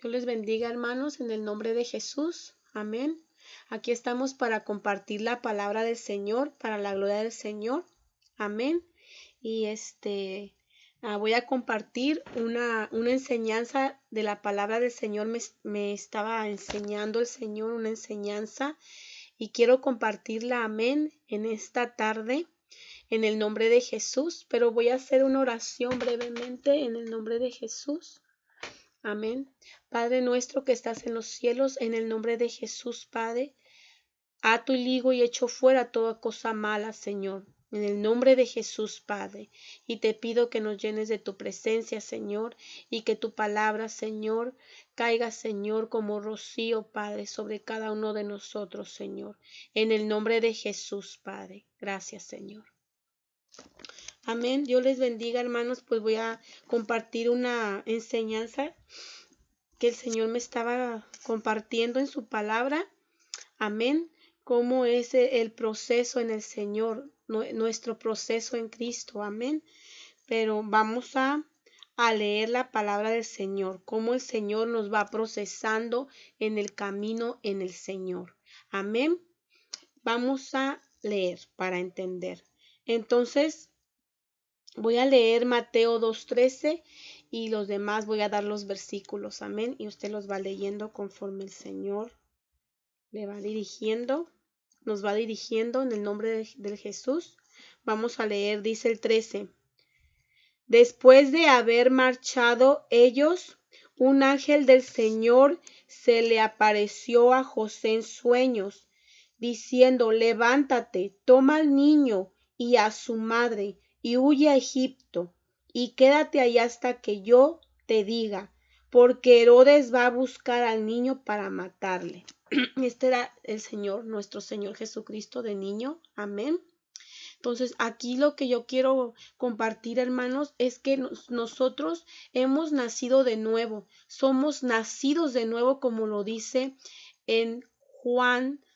Dios les bendiga, hermanos, en el nombre de Jesús. Amén. Aquí estamos para compartir la palabra del Señor, para la gloria del Señor. Amén. Y voy a compartir una enseñanza de la palabra del Señor. Me estaba enseñando el Señor una enseñanza y quiero compartirla. Amén. En esta tarde, en el nombre de Jesús. Pero voy a hacer una oración brevemente en el nombre de Jesús. Amén. Padre nuestro que estás en los cielos, en el nombre de Jesús, Padre, ato y ligo y echo fuera toda cosa mala, Señor, en el nombre de Jesús, Padre. Y te pido que nos llenes de tu presencia, Señor, y que tu palabra, Señor, caiga, Señor, como rocío, Padre, sobre cada uno de nosotros, Señor, en el nombre de Jesús, Padre. Gracias, Señor. Amén. Dios les bendiga, hermanos. Pues voy a compartir una enseñanza que el Señor me estaba compartiendo en su palabra. Amén. Cómo es el proceso en el Señor, nuestro proceso en Cristo. Amén. Pero vamos a leer la palabra del Señor, cómo el Señor nos va procesando en el camino en el Señor. Amén. Vamos a leer para entender. Entonces, voy a leer Mateo 2:13 y los demás voy a dar los versículos. Amén. Y usted los va leyendo conforme el Señor le va dirigiendo. Nos va dirigiendo en el nombre de Jesús. Vamos a leer, dice el 13. Después de haber marchado ellos, un ángel del Señor se le apareció a José en sueños, diciendo: levántate, toma al niño y a su madre, y huye a Egipto, y quédate allá hasta que yo te diga, porque Herodes va a buscar al niño para matarle. Este era el Señor, nuestro Señor Jesucristo de niño. Amén. Entonces, aquí lo que yo quiero compartir, hermanos, es que nosotros hemos nacido de nuevo. Somos nacidos de nuevo, como lo dice en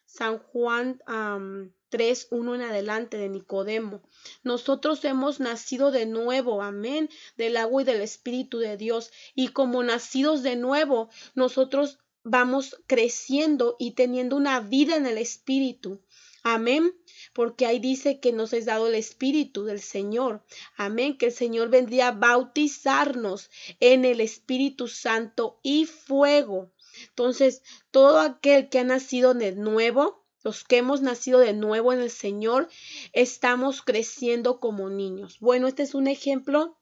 San Juan 3:1 en adelante, de Nicodemo. Nosotros hemos nacido de nuevo, amén, del agua y del Espíritu de Dios. Y como nacidos de nuevo, nosotros vamos creciendo y teniendo una vida en el Espíritu. Amén. Porque ahí dice que nos es dado el Espíritu del Señor. Amén. Que el Señor vendría a bautizarnos en el Espíritu Santo y fuego. Entonces, todo aquel que ha nacido de nuevo, los que hemos nacido de nuevo en el Señor, estamos creciendo como niños. Bueno, este es un ejemplo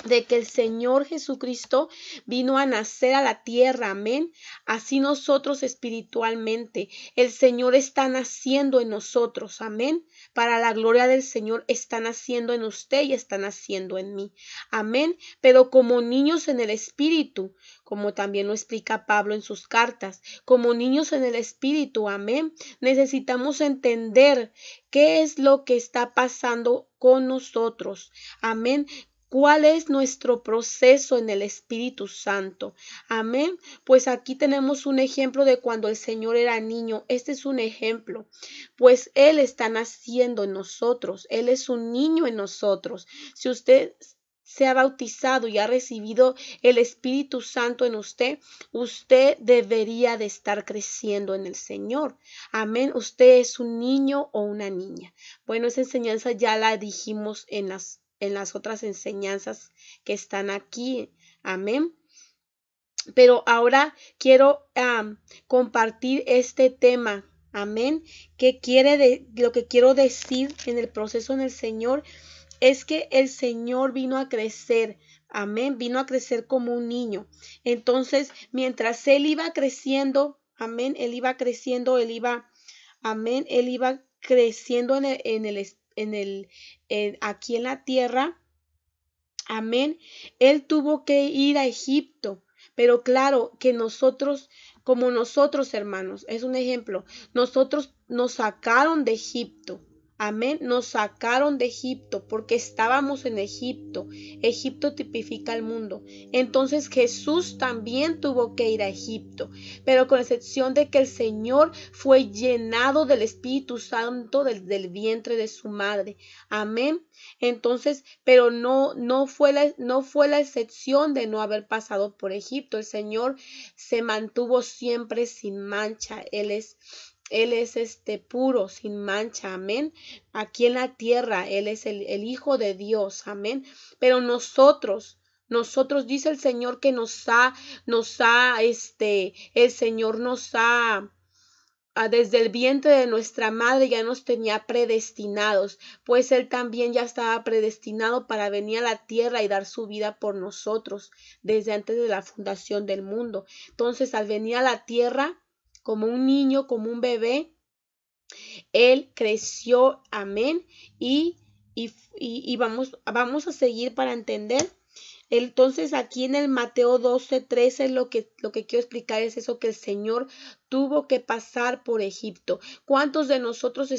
de que el Señor Jesucristo vino a nacer a la tierra, amén. Así nosotros espiritualmente, el Señor está naciendo en nosotros, amén. Para la gloria del Señor está naciendo en usted y está naciendo en mí, amén. Pero como niños en el Espíritu, como también lo explica Pablo en sus cartas, como niños en el Espíritu, amén. Necesitamos entender qué es lo que está pasando con nosotros, amén. ¿Cuál es nuestro proceso en el Espíritu Santo? Amén. Pues aquí tenemos un ejemplo de cuando el Señor era niño. Este es un ejemplo. Pues Él está naciendo en nosotros. Él es un niño en nosotros. Si usted se ha bautizado y ha recibido el Espíritu Santo en usted, usted debería de estar creciendo en el Señor. Amén. Usted es un niño o una niña. Bueno, esa enseñanza ya la dijimos en las otras enseñanzas que están aquí. Amén. Pero ahora quiero compartir este tema. Amén. Lo que quiero decir en el proceso en el Señor es que el Señor vino a crecer. Amén. Vino a crecer como un niño. Entonces, mientras Él iba creciendo, amén, Él iba creciendo, amén, Él iba creciendo aquí en la tierra, amén. Él tuvo que ir a Egipto, pero claro que nosotros, como nosotros, hermanos, es un ejemplo, nosotros nos sacaron de Egipto, Amén. Nos sacaron de Egipto porque estábamos en Egipto. Egipto tipifica el mundo. Entonces Jesús también tuvo que ir a Egipto, pero con excepción de que el Señor fue llenado del Espíritu Santo del vientre de su madre. Amén. Entonces, pero no fue la excepción de no haber pasado por Egipto. El Señor se mantuvo siempre sin mancha. Él es puro, sin mancha, amén. Aquí en la tierra, Él es el Hijo de Dios, amén. Pero nosotros dice el Señor que el Señor desde el vientre de nuestra madre ya nos tenía predestinados, pues Él también ya estaba predestinado para venir a la tierra y dar su vida por nosotros, desde antes de la fundación del mundo. Entonces, al venir a la tierra, como un niño, como un bebé, Él creció, amén, y vamos a seguir para entender. Entonces aquí en el Mateo 12:13 lo que quiero explicar es eso, que el Señor tuvo que pasar por Egipto. ¿Cuántos de nosotros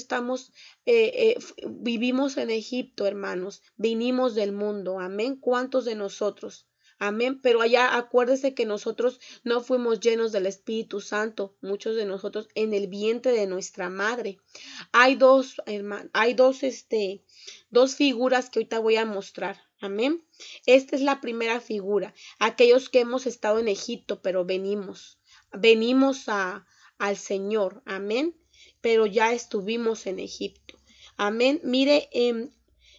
vivimos en Egipto, hermanos? Vinimos del mundo, amén. ¿Cuántos de nosotros? Amén, pero allá acuérdese que nosotros no fuimos llenos del Espíritu Santo, muchos de nosotros en el vientre de nuestra madre. Hay dos figuras que ahorita voy a mostrar. Amén. Esta es la primera figura. Aquellos que hemos estado en Egipto, pero venimos al Señor. Amén. Pero ya estuvimos en Egipto. Amén. Mire,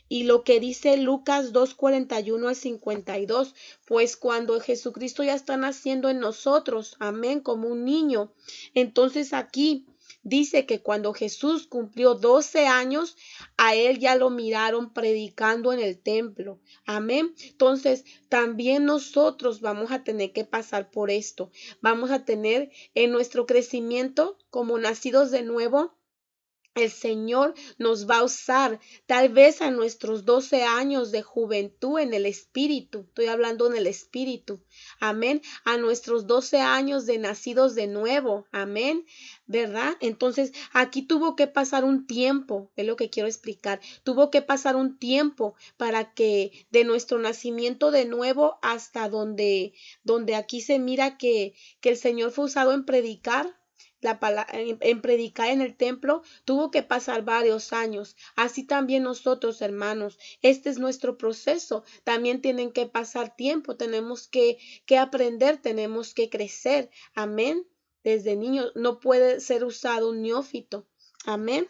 y lo que dice Lucas 2:41 al 52, pues cuando Jesucristo ya está naciendo en nosotros, amén, como un niño, entonces aquí dice que cuando Jesús cumplió 12 años, a Él ya lo miraron predicando en el templo. Amén. Entonces, también nosotros vamos a tener que pasar por esto. Vamos a tener en nuestro crecimiento como nacidos de nuevo. El Señor nos va a usar tal vez a nuestros 12 años de juventud en el espíritu. Estoy hablando en el espíritu. Amén. A nuestros 12 años de nacidos de nuevo. Amén. ¿Verdad? Entonces aquí tuvo que pasar un tiempo. Es lo que quiero explicar. Tuvo que pasar un tiempo para que de nuestro nacimiento de nuevo hasta donde aquí se mira que el Señor fue usado en predicar. En predicar en el templo, tuvo que pasar varios años. Así también nosotros, hermanos, este es nuestro proceso. También tienen que pasar tiempo, tenemos que aprender, tenemos que crecer. Amén. Desde niños no puede ser usado un neófito. Amén.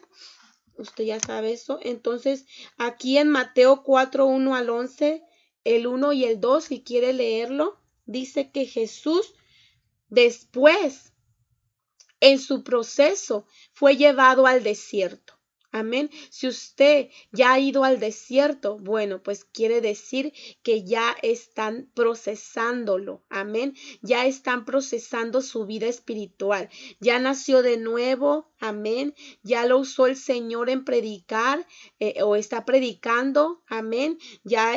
Usted ya sabe eso. Entonces, aquí en Mateo 4:1 al 11, el 1 y el 2, si quiere leerlo, dice que Jesús después en su proceso fue llevado al desierto. Amén. Si usted ya ha ido al desierto, bueno, pues quiere decir que ya están procesándolo. Amén. Ya están procesando su vida espiritual. Ya nació de nuevo. Amén. Ya lo usó el Señor en predicar o está predicando. Amén. Ya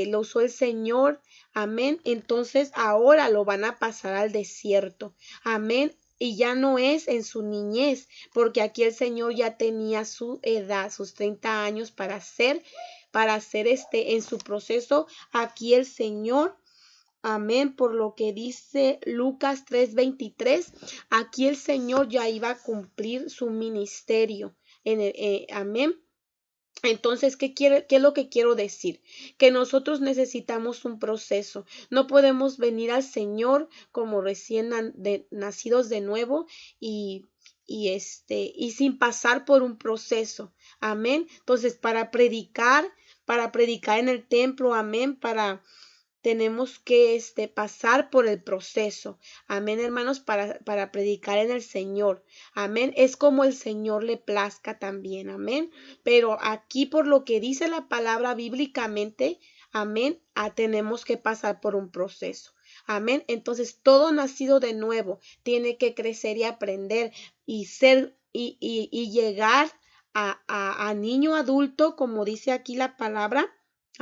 lo usó el Señor. Amén. Entonces ahora lo van a pasar al desierto. Amén. Y ya no es en su niñez, porque aquí el Señor ya tenía su edad, sus 30 años para hacer en su proceso. Aquí el Señor, amén, por lo que dice Lucas 3:23, aquí el Señor ya iba a cumplir su ministerio. Amén. Entonces, ¿qué es lo que quiero decir? Que nosotros necesitamos un proceso. No podemos venir al Señor como recién nacidos de nuevo y sin pasar por un proceso. Amén. Entonces, para predicar en el templo, amén, tenemos que pasar por el proceso. Amén, hermanos, para predicar en el Señor. Amén. Es como el Señor le plazca también. Amén. Pero aquí por lo que dice la palabra bíblicamente, amén, tenemos que pasar por un proceso. Amén. Entonces todo nacido de nuevo tiene que crecer y aprender y ser y llegar a niño adulto, como dice aquí la palabra.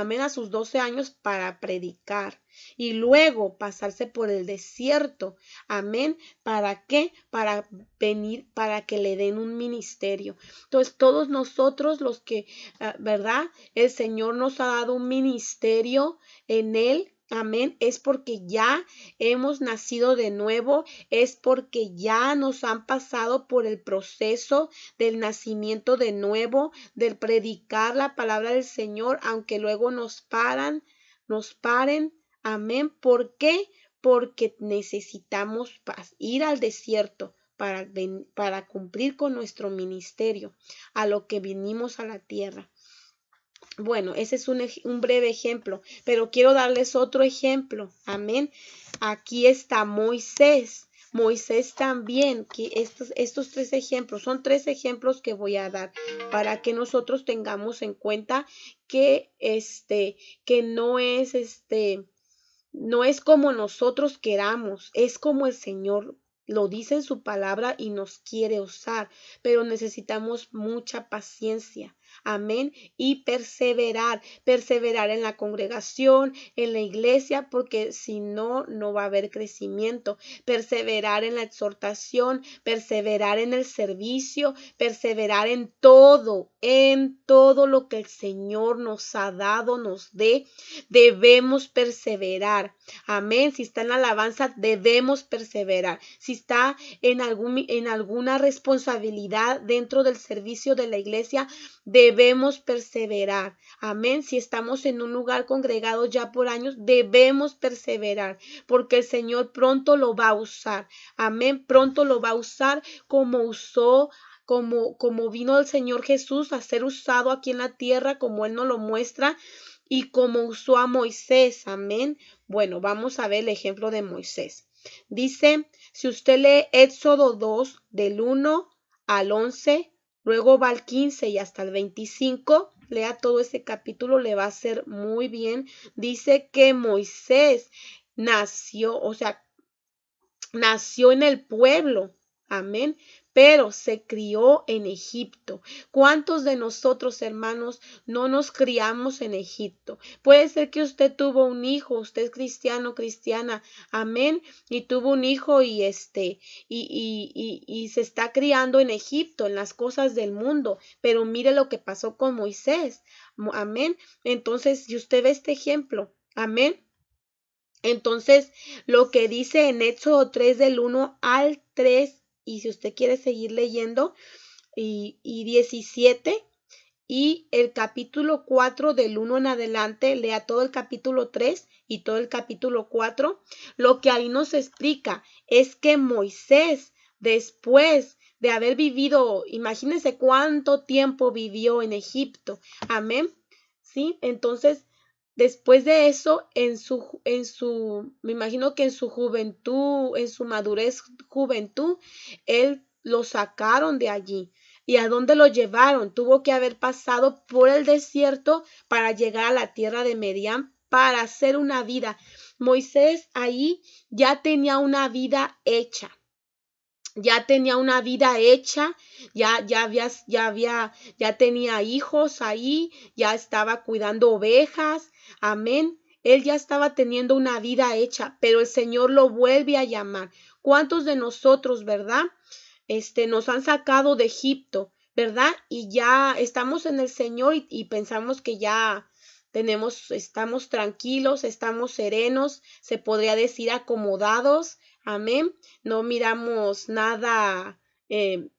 amén, a sus 12 años para predicar y luego pasarse por el desierto, amén, ¿para qué? Para venir, para que le den un ministerio. Entonces, todos nosotros los que, ¿verdad? El Señor nos ha dado un ministerio en Él. Amén, es porque ya hemos nacido de nuevo, es porque ya nos han pasado por el proceso del nacimiento de nuevo, del predicar la palabra del Señor, aunque luego nos paren. Amén. ¿Por qué? Porque necesitamos ir al desierto para cumplir con nuestro ministerio, a lo que vinimos a la tierra. Bueno, ese es un breve ejemplo, pero quiero darles otro ejemplo. Amén. Aquí está Moisés. Moisés también, que estos 3 ejemplos, son 3 ejemplos que voy a dar para que nosotros tengamos en cuenta que que no es como nosotros queramos, es como el Señor lo dice en su palabra y nos quiere usar, pero necesitamos mucha paciencia. Amén. Y perseverar en la congregación, en la iglesia, porque si no, no va a haber crecimiento. Perseverar en la exhortación, perseverar en el servicio, perseverar en todo lo que el Señor nos ha dado, nos dé. Debemos perseverar. Amén. Si está en la alabanza, debemos perseverar. Si está en alguna responsabilidad dentro del servicio de la iglesia, debemos perseverar. Amén. Si estamos en un lugar congregado ya por años, debemos perseverar, porque el Señor pronto lo va a usar. Amén. Pronto lo va a usar como usó, como vino el Señor Jesús a ser usado aquí en la tierra, como Él nos lo muestra, y como usó a Moisés. Amén. Bueno, vamos a ver el ejemplo de Moisés. Dice, si usted lee Éxodo 2, del 1 al 11, luego va al 15 y hasta el 25, lea todo ese capítulo, le va a hacer muy bien. Dice que Moisés nació en el pueblo. Amén. Pero se crió en Egipto. ¿Cuántos de nosotros, hermanos, no nos criamos en Egipto? Puede ser que usted tuvo un hijo, usted es cristiano, cristiana, amén, y tuvo un hijo y se está criando en Egipto, en las cosas del mundo, pero mire lo que pasó con Moisés, amén. Entonces, si usted ve este ejemplo, amén. Entonces, lo que dice en Éxodo 3 del 1 al 3, y si usted quiere seguir leyendo, y 17, y el capítulo 4 del 1 en adelante, lea todo el capítulo 3 y todo el capítulo 4, lo que ahí nos explica es que Moisés, después de haber vivido, imagínense cuánto tiempo vivió en Egipto, amén, ¿sí? Entonces, después de eso, me imagino que en su juventud, en su madurez juventud, él lo sacaron de allí. ¿Y a dónde lo llevaron? Tuvo que haber pasado por el desierto para llegar a la tierra de Madián para hacer una vida. Moisés ahí ya tenía una vida hecha. Ya tenía una vida hecha, ya tenía hijos ahí, ya estaba cuidando ovejas, amén. Él ya estaba teniendo una vida hecha, pero el Señor lo vuelve a llamar. ¿Cuántos de nosotros, verdad? Nos han sacado de Egipto, ¿verdad? Y ya estamos en el Señor y pensamos que ya estamos tranquilos, estamos serenos, se podría decir acomodados, amén. No miramos nada que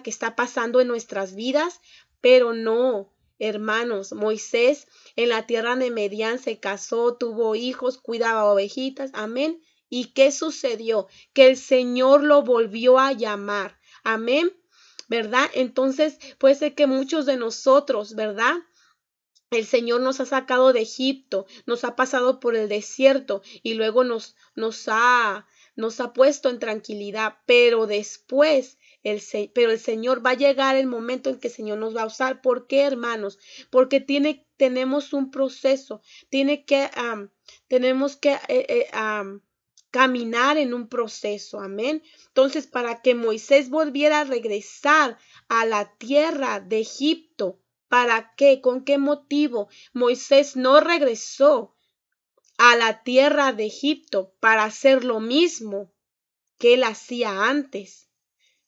está pasando en nuestras vidas, pero no, hermanos. Moisés en la tierra de Madián se casó, tuvo hijos, cuidaba ovejitas, amén. ¿Y qué sucedió? Que el Señor lo volvió a llamar, amén, ¿verdad? Entonces puede ser que muchos de nosotros, ¿verdad? El Señor nos ha sacado de Egipto, nos ha pasado por el desierto y luego nos ha puesto en tranquilidad, pero después el Señor va a llegar el momento en que el Señor nos va a usar. ¿Por qué, hermanos? Porque tenemos un proceso, tenemos que caminar en un proceso, amén. Entonces, para que Moisés volviera a regresar a la tierra de Egipto, ¿Para qué? ¿Con qué motivo? Moisés no regresó a la tierra de Egipto para hacer lo mismo que él hacía antes.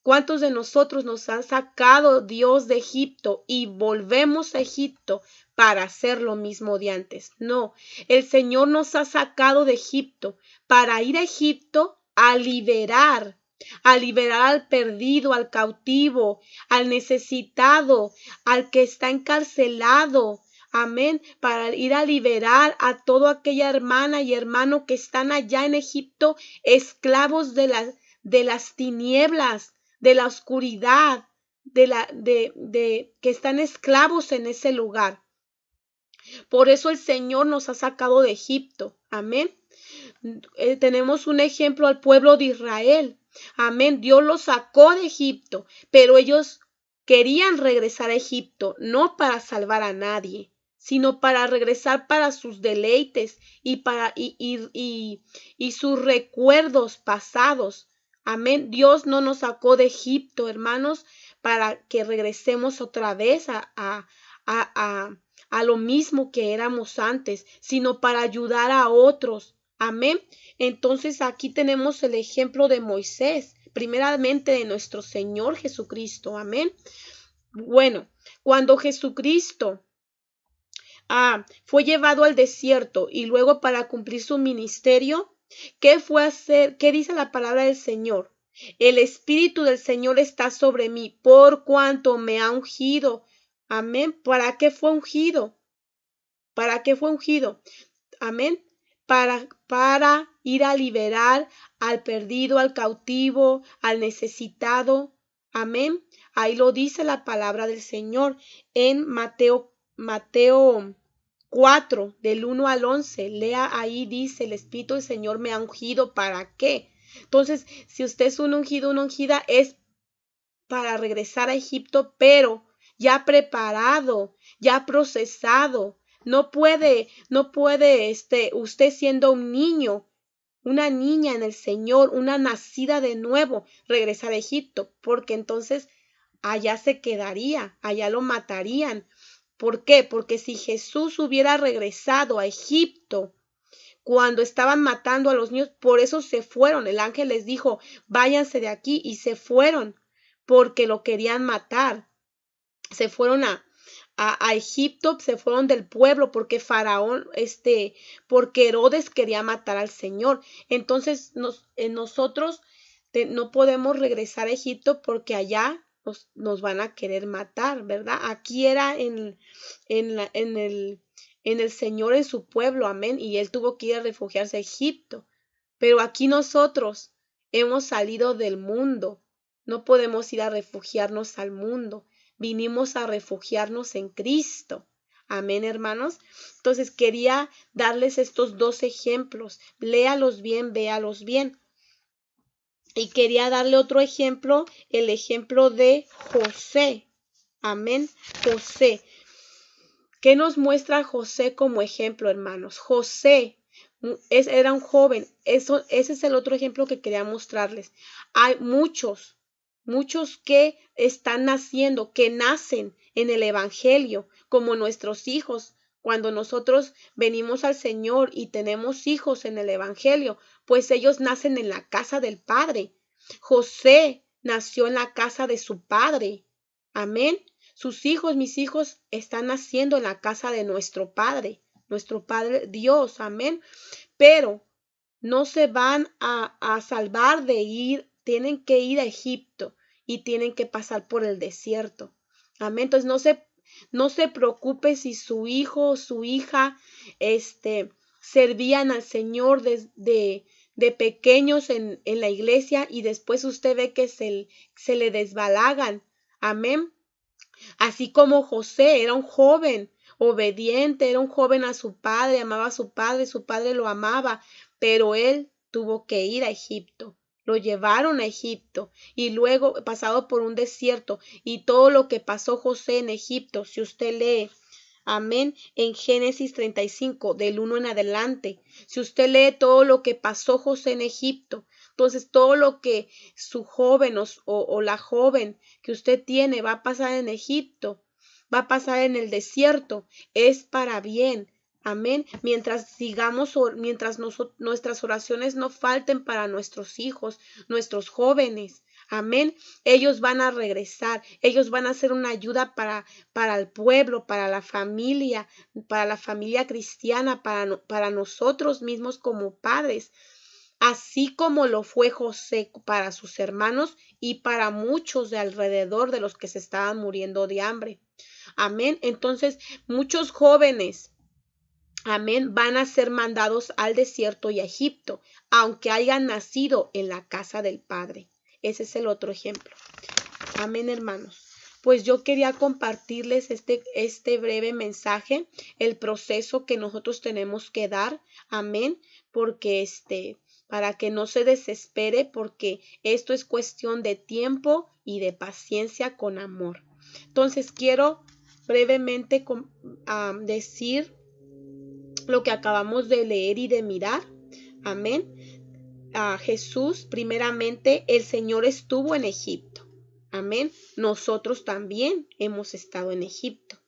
¿Cuántos de nosotros nos han sacado Dios de Egipto y volvemos a Egipto para hacer lo mismo de antes? No, el Señor nos ha sacado de Egipto para ir a Egipto a liberar al perdido, al cautivo, al necesitado, al que está encarcelado. Amén, para ir a liberar a toda aquella hermana y hermano que están allá en Egipto, esclavos de las tinieblas, de la oscuridad, que están esclavos en ese lugar. Por eso el Señor nos ha sacado de Egipto. Amén. Tenemos un ejemplo al pueblo de Israel. Amén. Dios los sacó de Egipto, pero ellos querían regresar a Egipto, no para salvar a nadie, sino para regresar para sus deleites y sus recuerdos pasados. Amén. Dios no nos sacó de Egipto, hermanos, para que regresemos otra vez a lo mismo que éramos antes, sino para ayudar a otros. Amén. Entonces aquí tenemos el ejemplo de Moisés, primeramente de nuestro Señor Jesucristo. Amén. Bueno, cuando Jesucristo fue llevado al desierto y luego para cumplir su ministerio, ¿qué fue a hacer? ¿Qué dice la palabra del Señor? El Espíritu del Señor está sobre mí, por cuanto me ha ungido. Amén. ¿Para qué fue ungido? ¿Para qué fue ungido? Amén. Para ir a liberar al perdido, al cautivo, al necesitado. Amén. Ahí lo dice la palabra del Señor en Mateo 4, del 1 al 11. Lea ahí, dice, el Espíritu del Señor me ha ungido. ¿Para qué? Entonces, si usted es un ungido, una ungida, es para regresar a Egipto, pero ya preparado, ya procesado. No puede usted siendo un niño, una niña en el Señor, una nacida de nuevo, regresar a Egipto, porque entonces allá se quedaría, allá lo matarían. ¿Por qué? Porque si Jesús hubiera regresado a Egipto cuando estaban matando a los niños, por eso se fueron. El ángel les dijo, váyanse de aquí, y se fueron porque lo querían matar. Se fueron a Egipto, se fueron del pueblo porque Faraón, porque Herodes quería matar al Señor. Entonces nosotros no podemos regresar a Egipto porque allá nos van a querer matar, ¿verdad? Aquí era en el Señor, en su pueblo, amén, y él tuvo que ir a refugiarse a Egipto. Pero aquí nosotros hemos salido del mundo, no podemos ir a refugiarnos al mundo. Vinimos a refugiarnos en Cristo. Amén, hermanos. Entonces quería darles estos dos ejemplos. Léalos bien, véalos bien. Y quería darle otro ejemplo, el ejemplo de José. Amén. José. ¿Qué nos muestra José como ejemplo, hermanos? José era un joven. Ese es el otro ejemplo que quería mostrarles. Hay muchos que están naciendo, que nacen en el Evangelio, como nuestros hijos. Cuando nosotros venimos al Señor y tenemos hijos en el Evangelio, pues ellos nacen en la casa del Padre. José nació en la casa de su padre. Amén. Sus hijos, mis hijos, están naciendo en la casa de nuestro Padre Dios. Amén. Pero no se van a salvar de ir, tienen que ir a Egipto y tienen que pasar por el desierto. Amén. Entonces no se preocupe si su hijo o su hija servían al Señor de pequeños en la iglesia y después usted ve que se le desbalagan. Amén. Así como José era un joven obediente, era un joven a su padre, amaba a su padre lo amaba, pero él tuvo que ir a Egipto. Lo llevaron a Egipto y luego pasado por un desierto y todo lo que pasó José en Egipto, si usted lee, amén, en Génesis 35, del 1 en adelante, si usted lee todo lo que pasó José en Egipto, entonces todo lo que su joven o la joven que usted tiene va a pasar en Egipto, va a pasar en el desierto, es para bien. Amén. Mientras nuestras oraciones no falten para nuestros hijos, nuestros jóvenes. Amén. Ellos van a regresar. Ellos van a ser una ayuda para el pueblo, para la familia cristiana, para nosotros mismos como padres. Así como lo fue José para sus hermanos y para muchos de alrededor de los que se estaban muriendo de hambre. Amén. Entonces, muchos jóvenes, amén, van a ser mandados al desierto y a Egipto, aunque hayan nacido en la casa del Padre. Ese es el otro ejemplo. Amén, hermanos. Pues yo quería compartirles este breve mensaje, el proceso que nosotros tenemos que dar. Amén. Porque para que no se desespere, porque esto es cuestión de tiempo y de paciencia con amor. Entonces quiero brevemente decir lo que acabamos de leer y de mirar. Amén. A Jesús, primeramente, el Señor estuvo en Egipto. Amén. Nosotros también hemos estado en Egipto.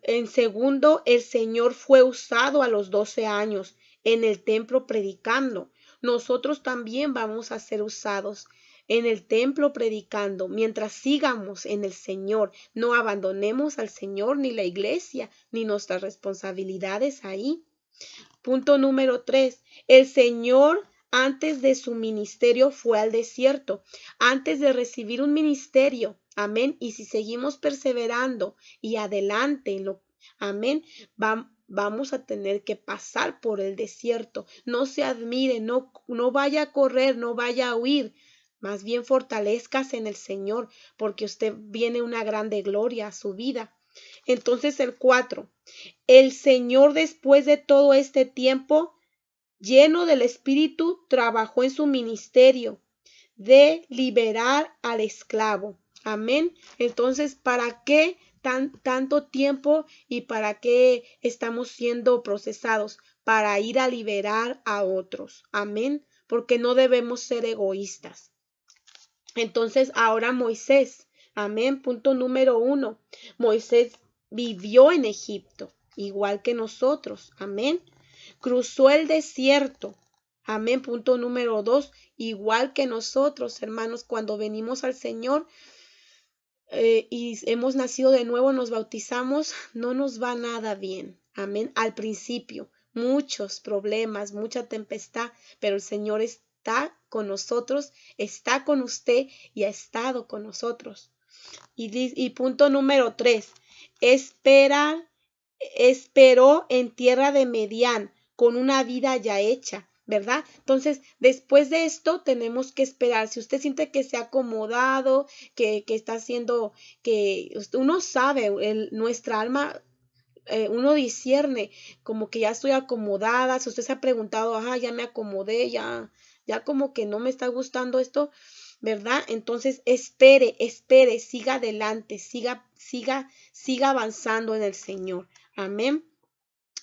En segundo, el Señor fue usado a los 12 años en el templo predicando. Nosotros también vamos a ser usados en el templo predicando. Mientras sigamos en el Señor, no abandonemos al Señor ni la iglesia, ni nuestras responsabilidades ahí. Punto número 3. El Señor antes de su ministerio fue al desierto. Antes de recibir un ministerio. Amén. Y si seguimos perseverando y adelante, amén, vamos a tener que pasar por el desierto. No se admire, no vaya a correr, no vaya a huir. Más bien fortalezcas en el Señor, porque usted viene una grande gloria a su vida. Entonces el 4. El Señor después de todo este tiempo, lleno del Espíritu, trabajó en su ministerio de liberar al esclavo. Amén. Entonces, ¿para qué tanto tiempo y para qué estamos siendo procesados? Para ir a liberar a otros. Amén. Porque no debemos ser egoístas. Entonces, ahora Moisés. Amén. Punto número 1. Moisés vivió en Egipto, igual que nosotros. Amén. Cruzó el desierto. Amén. Punto número 2. Igual que nosotros, hermanos, cuando venimos al Señor y hemos nacido de nuevo, nos bautizamos, no nos va nada bien. Amén. Al principio, muchos problemas, mucha tempestad, pero el Señor está con nosotros, está con usted y ha estado con nosotros. Y punto número 3. Esperó en tierra de Medián con una vida ya hecha, ¿verdad? Entonces, después de esto tenemos que esperar. Si usted siente que se ha acomodado, que está haciendo, que uno sabe, nuestra alma, uno discierne como que ya estoy acomodada. Si usted se ha preguntado, ya me acomodé, ya como que no me está gustando esto, ¿verdad? Entonces espere, siga adelante, siga avanzando en el Señor. Amén.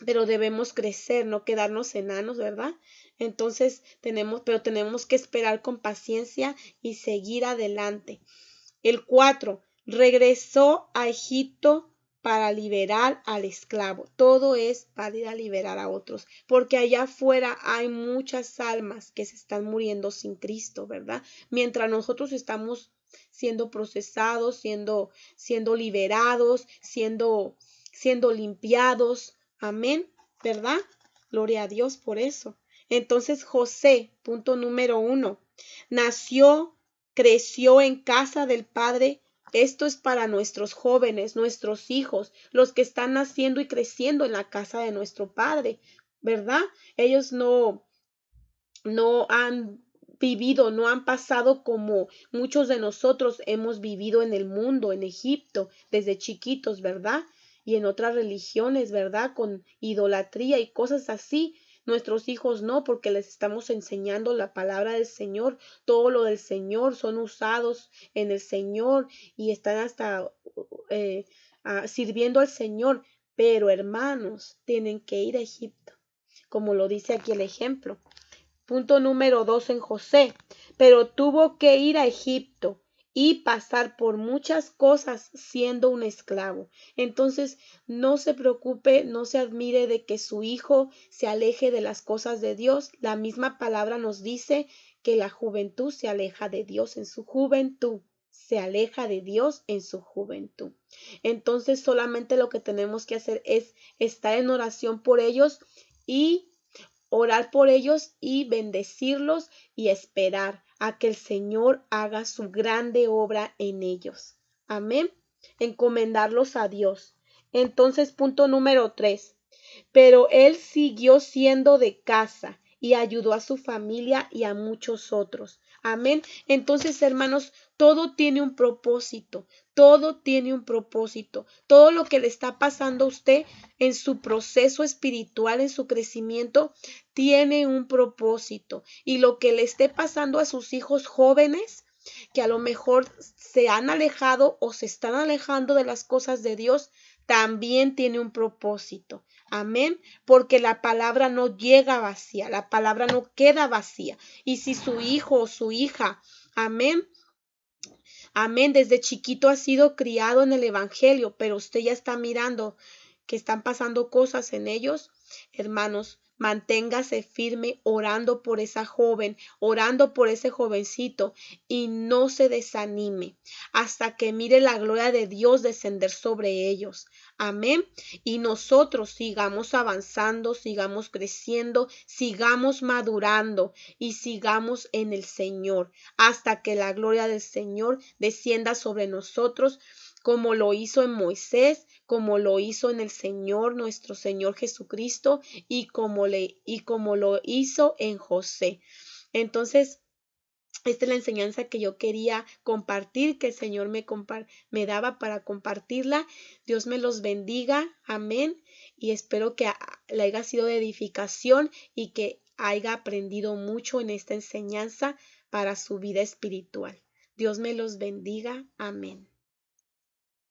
Pero debemos crecer, no quedarnos enanos, ¿verdad? Entonces tenemos que esperar con paciencia y seguir adelante. El 4. Regresó a Egipto para liberar al esclavo. Todo es para ir a liberar a otros, porque allá afuera hay muchas almas que se están muriendo sin Cristo, ¿verdad? Mientras nosotros estamos siendo procesados, siendo liberados, siendo limpiados. Amén, ¿verdad? Gloria a Dios por eso. Entonces José, punto número 1, creció en casa del Padre. Esto es para nuestros jóvenes, nuestros hijos, los que están naciendo y creciendo en la casa de nuestro Padre, ¿verdad? Ellos no han vivido, no han pasado como muchos de nosotros hemos vivido en el mundo, en Egipto, desde chiquitos, ¿verdad? Y en otras religiones, ¿verdad? Con idolatría y cosas así. Nuestros hijos no, porque les estamos enseñando la palabra del Señor, todo lo del Señor, son usados en el Señor y están hasta sirviendo al Señor. Pero hermanos, tienen que ir a Egipto, como lo dice aquí el ejemplo. Punto número 2 en José. Pero tuvo que ir a Egipto y pasar por muchas cosas siendo un esclavo. Entonces, no se preocupe, no se admire de que su hijo se aleje de las cosas de Dios. La misma palabra nos dice que la juventud se aleja de Dios en su juventud. Se aleja de Dios en su juventud. Entonces, solamente lo que tenemos que hacer es estar en oración por ellos y orar por ellos y bendecirlos y esperar a que el Señor haga su grande obra en ellos. Amén. Encomendarlos a Dios. Entonces, punto número 3. Pero él siguió siendo de casa y ayudó a su familia y a muchos otros. Amén. Entonces, hermanos, todo tiene un propósito. Todo tiene un propósito. Todo lo que le está pasando a usted en su proceso espiritual, en su crecimiento, tiene un propósito. Y lo que le esté pasando a sus hijos jóvenes, que a lo mejor se han alejado o se están alejando de las cosas de Dios, también tiene un propósito. Amén, porque la palabra no llega vacía, la palabra no queda vacía. Y si su hijo o su hija, amén, amén, desde chiquito ha sido criado en el evangelio, pero usted ya está mirando que están pasando cosas en ellos, hermanos, manténgase firme orando por esa joven, orando por ese jovencito y no se desanime hasta que mire la gloria de Dios descender sobre ellos. Amén. Y nosotros sigamos avanzando, sigamos creciendo, sigamos madurando y sigamos en el Señor hasta que la gloria del Señor descienda sobre nosotros, como lo hizo en Moisés, como lo hizo en el Señor, nuestro Señor Jesucristo, y como lo hizo en José. Entonces, esta es la enseñanza que yo quería compartir, que el Señor me daba para compartirla. Dios me los bendiga. Amén. Y espero que le haya sido de edificación y que haya aprendido mucho en esta enseñanza para su vida espiritual. Dios me los bendiga. Amén.